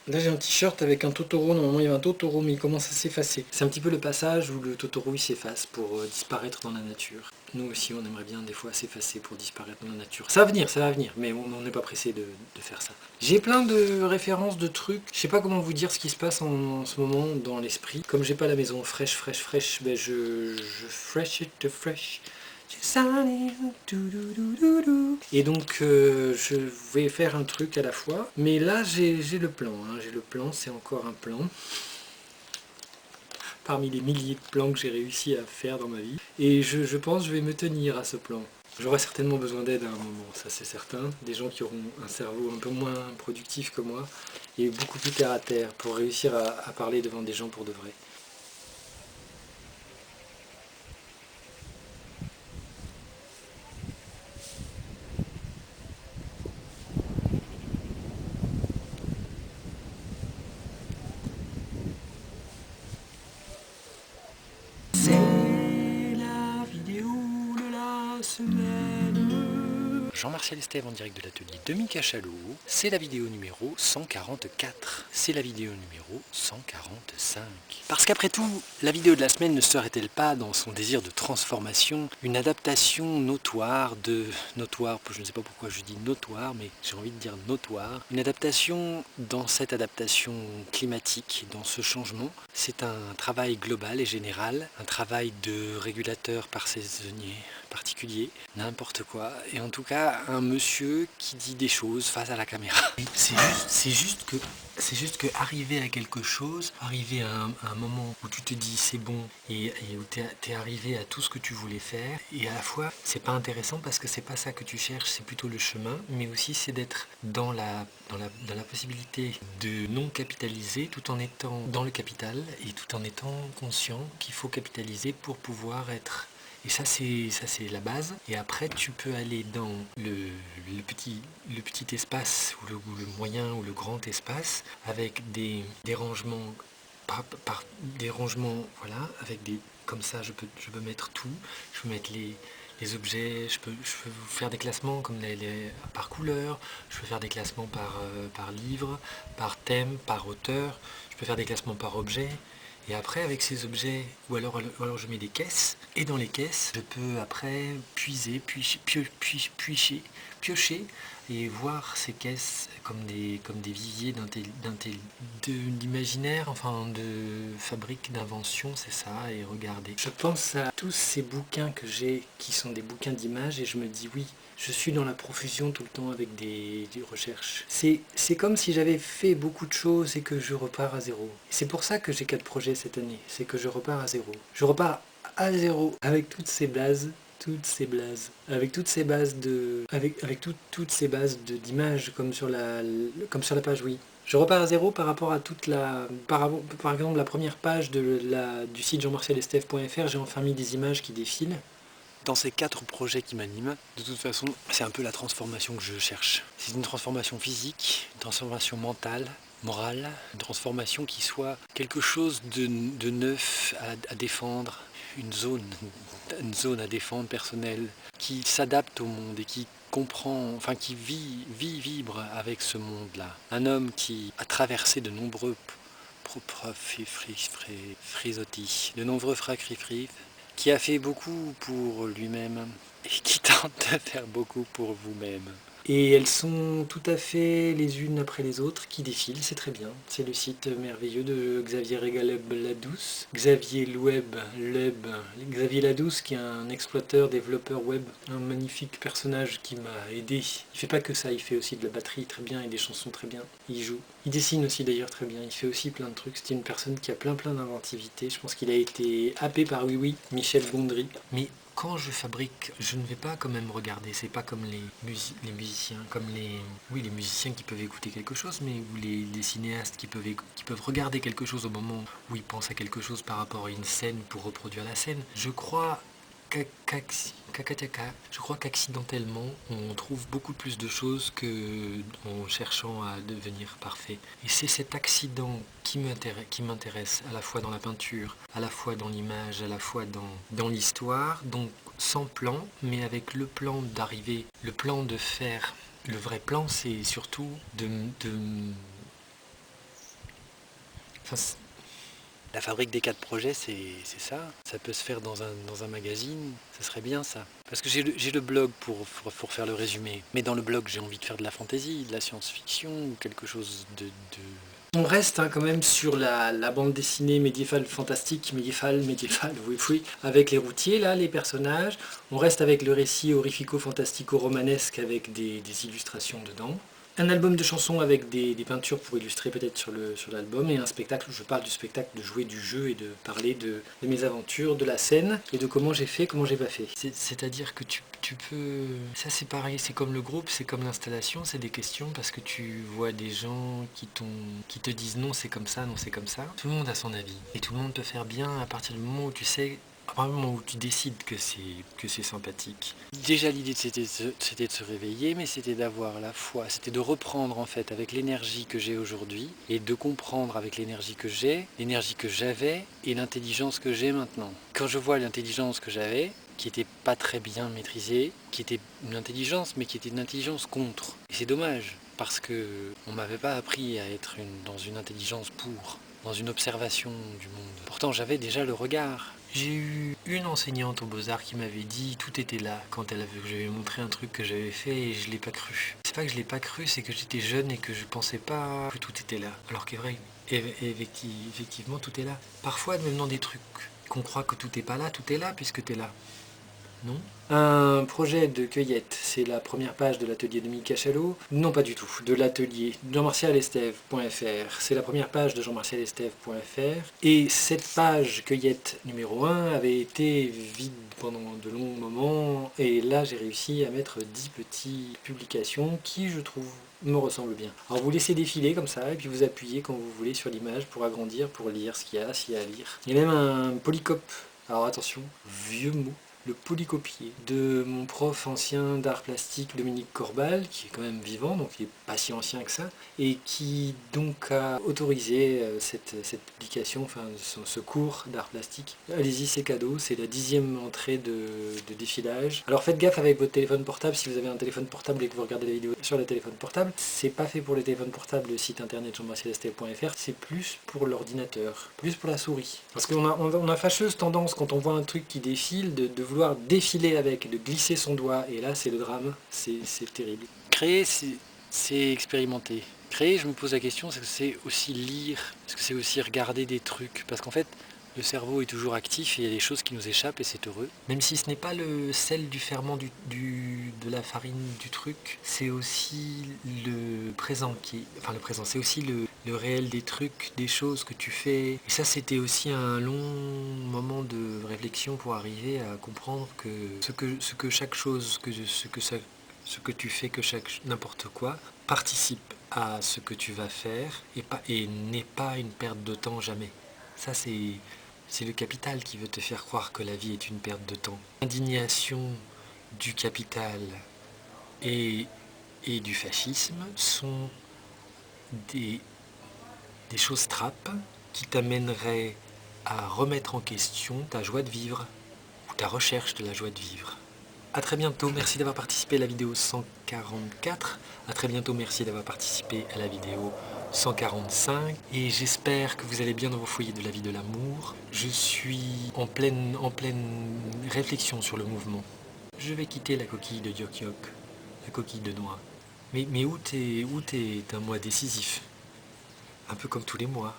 Là j'ai un t-shirt avec un Totoro, normalement il y avait un Totoro mais il commence à s'effacer. C'est un petit peu le passage où le Totoro il s'efface pour disparaître dans la nature. Nous aussi on aimerait bien des fois s'effacer pour disparaître dans la nature. Ça va venir, mais on n'est pas pressé de faire ça. J'ai plein de références de trucs, je sais pas comment vous dire ce qui se passe en ce moment dans l'esprit. Comme j'ai pas la maison fraîche, ben je fresh it to fresh. Et donc je vais faire un truc à la fois. Mais là j'ai le plan. J'ai le plan, c'est encore un plan. Parmi les milliers de plans que j'ai réussi à faire dans ma vie. Et je pense que je vais me tenir à ce plan. J'aurai certainement besoin d'aide à un moment, ça c'est certain. Des gens qui auront un cerveau un peu moins productif que moi et beaucoup plus terre à terre pour réussir à parler devant des gens pour de vrai. C'est la vidéo de la semaine. Jean-Martial Estève en direct de l'atelier de Mika Chalot. C'est la vidéo numéro 144. C'est la vidéo numéro 145. Parce qu'après tout, la vidéo de la semaine ne serait-elle pas, dans son désir de transformation, une adaptation notoire, je ne sais pas pourquoi je dis notoire, mais j'ai envie de dire notoire, une adaptation dans cette adaptation climatique, dans ce changement. C'est un travail global et général, un travail de régulateur par saisonnier particulier, n'importe quoi, et en tout cas un monsieur qui dit des choses face à la caméra. C'est juste que arriver à quelque chose, arriver à un moment où tu te dis c'est bon et où t'es arrivé à tout ce que tu voulais faire, et à la fois c'est pas intéressant parce que c'est pas ça que tu cherches, c'est plutôt le chemin, mais aussi c'est d'être dans la possibilité de non capitaliser tout en étant dans le capital et tout en étant conscient qu'il faut capitaliser pour pouvoir être. Et ça c'est la base. Et après tu peux aller dans le petit espace ou le moyen ou le grand espace avec des rangements des rangements, voilà, avec des comme ça je peux mettre tout, je peux mettre les objets, je peux faire des classements comme par couleur, je peux faire des classements par livre, par thème, par auteur, je peux faire des classements par objet. Et après, avec ces objets, ou alors je mets des caisses, et dans les caisses, je peux après piocher, et voir ces caisses comme des viviers d'imaginaire, enfin de fabrique d'invention, c'est ça, et regarder. Je pense à tous ces bouquins que j'ai, qui sont des bouquins d'images, et je me dis oui, je suis dans la profusion tout le temps avec des recherches. C'est comme si j'avais fait beaucoup de choses et que je repars à zéro. Et c'est pour ça que j'ai 4 projets cette année, c'est que je repars à zéro. Je repars à zéro avec toutes ces blases, avec toutes ces bases toutes ces bases d'images comme sur la page, oui. Je repars à zéro par rapport à par exemple la première page du site jean-martialestève.fr, j'ai enfin mis des images qui défilent. Dans ces 4 projets qui m'animent, de toute façon, c'est un peu la transformation que je cherche. C'est une transformation physique, une transformation mentale, morale, une transformation qui soit quelque chose de neuf à défendre, une zone à défendre personnelle, qui s'adapte au monde et qui comprend, enfin qui vibre avec ce monde-là. Un homme qui a traversé de nombreux frisottis, de nombreux fracrifris, qui a fait beaucoup pour lui-même et qui tente de faire beaucoup pour vous-même. Et elles sont tout à fait les unes après les autres qui défilent, c'est très bien. C'est le site merveilleux de Xavier Régaleb-Ladouce. Xavier Ladouce qui est un exploiteur, développeur web, un magnifique personnage qui m'a aidé. Il fait pas que ça, il fait aussi de la batterie très bien et des chansons très bien. Il joue. Il dessine aussi d'ailleurs très bien, il fait aussi plein de trucs. C'est une personne qui a plein d'inventivité. Je pense qu'il a été happé par Michel Gondry. Mais quand je fabrique, je ne vais pas quand même regarder, c'est pas comme les musiciens, comme les musiciens qui peuvent écouter quelque chose, mais ou les cinéastes qui peuvent regarder quelque chose au moment où ils pensent à quelque chose par rapport à une scène pour reproduire la scène. Je crois qu'accidentellement, on trouve beaucoup plus de choses qu'en cherchant à devenir parfait. Et c'est cet accident qui m'intéresse, à la fois dans la peinture, à la fois dans l'image, à la fois dans l'histoire, donc sans plan, mais avec le plan d'arriver, le plan de faire. Le vrai plan, c'est surtout de Enfin, la fabrique des 4 projets, c'est ça. Ça peut se faire dans un magazine, ce serait bien ça. Parce que j'ai le blog pour faire le résumé. Mais dans le blog, j'ai envie de faire de la fantaisie, de la science-fiction ou quelque chose de... On reste quand même sur la bande dessinée médiévale fantastique, médiévale, oui, avec les routiers, là, les personnages. On reste avec le récit horrifico-fantastico-romanesque avec des illustrations dedans. Un album de chansons avec des peintures pour illustrer peut-être sur l'album, et un spectacle où je parle du spectacle, de jouer du jeu et de parler de mes aventures, de la scène et de comment j'ai fait, comment j'ai pas fait. C'est-à-dire que tu peux... Ça c'est pareil, c'est comme le groupe, c'est comme l'installation, c'est des questions parce que tu vois des gens qui te disent non c'est comme ça, non c'est comme ça. Tout le monde a son avis et tout le monde peut faire bien à partir du moment où tu sais... À partir du moment où tu décides que c'est sympathique. Déjà l'idée c'était de se réveiller, mais c'était d'avoir la foi, c'était de reprendre en fait avec l'énergie que j'ai aujourd'hui et de comprendre avec l'énergie que j'ai, l'énergie que j'avais et l'intelligence que j'ai maintenant. Quand je vois l'intelligence que j'avais, qui était pas très bien maîtrisée, qui était une intelligence mais qui était une intelligence contre. Et c'est dommage parce que on m'avait pas appris à être dans une intelligence dans une observation du monde. Pourtant j'avais déjà le regard. J'ai eu une enseignante aux Beaux-Arts qui m'avait dit tout était là quand elle avait que j'avais montré un truc que j'avais fait et je l'ai pas cru. C'est pas que je l'ai pas cru, c'est que j'étais jeune et que je pensais pas que tout était là. Alors qu'est vrai, effectivement tout est là. Parfois même dans des trucs qu'on croit que tout est pas là, tout est là puisque t'es là. Non. Un projet de cueillette, c'est la première page de l'atelier de Dominique Cachalot. Non, pas du tout, de l'atelier jean-martialestève.fr. C'est la première page de jean-martialestève.fr. Et cette page cueillette numéro 1 avait été vide pendant de longs moments. Et là, j'ai réussi à mettre 10 petites publications qui, je trouve, me ressemblent bien. Alors vous laissez défiler comme ça, et puis vous appuyez quand vous voulez sur l'image pour agrandir, pour lire s'il y a à lire. Il y a même un polycope. Alors attention, vieux mot. Le polycopier de mon prof ancien d'art plastique Dominique Corbal, qui est quand même vivant, donc il n'est pas si ancien que ça, et qui donc a autorisé cette publication, enfin ce cours d'art plastique. Allez-y, c'est cadeau, c'est la 10e entrée de défilage. Alors faites gaffe avec votre téléphone portable, si vous avez un téléphone portable et que vous regardez la vidéo sur le téléphone portable, c'est pas fait pour le téléphone portable, le site internet jean-martialestève.fr, c'est plus pour l'ordinateur, plus pour la souris. Parce qu'on a fâcheuse tendance quand on voit un truc qui défile de vouloir défiler avec, de glisser son doigt, et là c'est le drame, c'est terrible. Créer, c'est expérimenter. Créer, je me pose la question, est-ce que c'est aussi lire, est-ce que c'est aussi regarder des trucs? Parce qu'en fait, le cerveau est toujours actif et il y a des choses qui nous échappent et c'est heureux. Même si ce n'est pas le sel du ferment de la farine du truc, c'est aussi le présent Enfin le présent, c'est aussi le réel des trucs, des choses que tu fais. Et ça c'était aussi un long moment de réflexion pour arriver à comprendre que ce que chaque chose, ce que tu fais, que n'importe quoi, participe à ce que tu vas faire et n'est pas une perte de temps jamais. Ça c'est le capital qui veut te faire croire que la vie est une perte de temps. L'indignation du capital et du fascisme sont des choses trappes qui t'amèneraient à remettre en question ta joie de vivre ou ta recherche de la joie de vivre. A très bientôt, merci d'avoir participé à la vidéo 144. A très bientôt, merci d'avoir participé à la vidéo 145. Et j'espère que vous allez bien dans vos foyers de la vie de l'amour. Je suis en pleine réflexion sur le mouvement. Je vais quitter la coquille de Yok-Yok, la coquille de noix. Mais août est un mois décisif, un peu comme tous les mois.